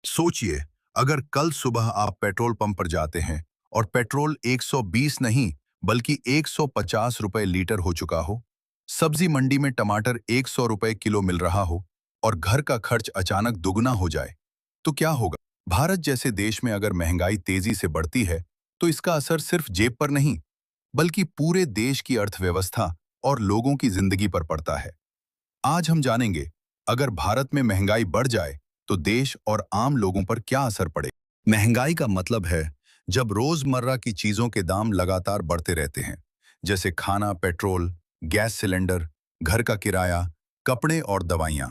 सोचिए, अगर कल सुबह आप पेट्रोल पंप पर जाते हैं और पेट्रोल 120 नहीं बल्कि 150 रुपए लीटर हो चुका हो, सब्जी मंडी में टमाटर 100 रुपए किलो मिल रहा हो और घर का खर्च अचानक दुगना हो जाए, तो क्या होगा? भारत जैसे देश में अगर महंगाई तेजी से बढ़ती है, तो इसका असर सिर्फ जेब पर नहीं, बल्कि पूरे देश की अर्थव्यवस्था और लोगों की जिंदगी पर पड़ता है। आज हम जानेंगे, अगर भारत में महंगाई बढ़ जाए तो देश और आम लोगों पर क्या असर पड़े। महंगाई का मतलब है जब रोजमर्रा की चीजों के दाम लगातार बढ़ते रहते हैं, जैसे खाना, पेट्रोल, गैस सिलेंडर, घर का किराया, कपड़े और दवाइयाँ।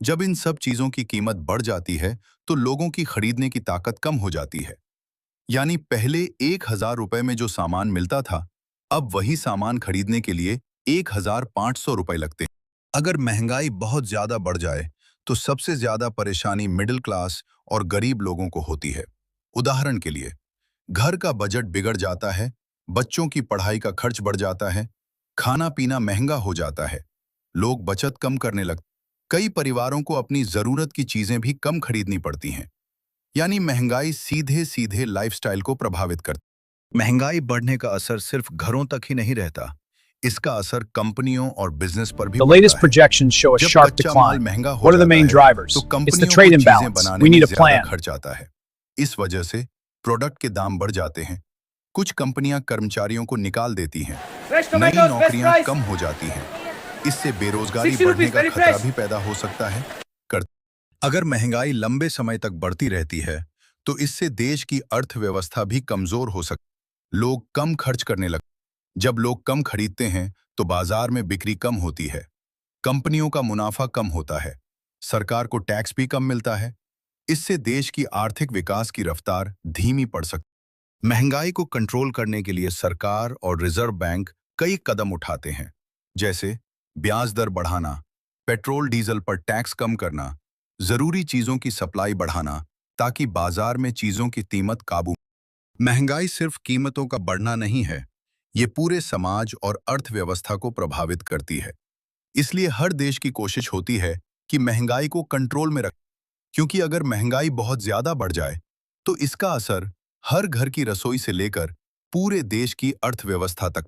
जब इन सब चीजों की कीमत बढ़ जाती है तो लोगों की खरीदने की ताकत कम हो जाती है। यानी पहले 1,000 रुपए में जो सामान मिलता था, अब वही सामान खरीदने के लिए 1,500 रुपए लगते हैं। अगर महंगाई बहुत ज्यादा बढ़ जाए तो सबसे ज्यादा परेशानी मिडिल क्लास और गरीब लोगों को होती है। उदाहरण के लिए, घर का बजट बिगड़ जाता है, बच्चों की पढ़ाई का खर्च बढ़ जाता है, खाना पीना महंगा हो जाता है, लोग बचत कम करने लगते। कई परिवारों को अपनी जरूरत की चीजें भी कम खरीदनी पड़ती हैं। यानी महंगाई सीधे सीधे लाइफस्टाइल को प्रभावित करती। महंगाई बढ़ने का असर सिर्फ घरों तक ही नहीं रहता, इसका असर कंपनियों और बिजनेस पर भी The पड़ता latest है। projections show a जब sharp कच्चा माल decline. महंगा हो What are the जाता main है drivers? तो It's the कंपनियों को trade चीजें imbalance. बनाने We में need a ज्यादा plan. खर्च आता है। इस वजह से प्रोडक्ट के दाम बढ़ जाते हैं। कुछ कंपनियां कर्मचारियों को निकाल देती हैं, Fresh नई tomatoes, best नौकरियां price. कम हो जाती हैं। इससे बेरोजगारी 60 बढ़ने rupees, का very खतरा fresh. भी पैदा हो सकता है। अगर महंगाई लंबे समय तक बढ़ती रहती है तो इससे देश की अर्थव्यवस्था भी कमजोर हो सकती। लोग कम खर्च करने लगते। जब लोग कम खरीदते हैं तो बाजार में बिक्री कम होती है, कंपनियों का मुनाफा कम होता है, सरकार को टैक्स भी कम मिलता है। इससे देश की आर्थिक विकास की रफ्तार धीमी पड़ सकती। महंगाई को कंट्रोल करने के लिए सरकार और रिजर्व बैंक कई कदम उठाते हैं, जैसे ब्याज दर बढ़ाना, पेट्रोल डीजल पर टैक्स कम करना, जरूरी चीजों की सप्लाई बढ़ाना ताकि बाजार में चीजों की कीमत काबू। महंगाई सिर्फ कीमतों का बढ़ना नहीं है, ये पूरे समाज और अर्थव्यवस्था को प्रभावित करती है। इसलिए हर देश की कोशिश होती है कि महंगाई को कंट्रोल में रखें, क्योंकि अगर महंगाई बहुत ज्यादा बढ़ जाए तो इसका असर हर घर की रसोई से लेकर पूरे देश की अर्थव्यवस्था तक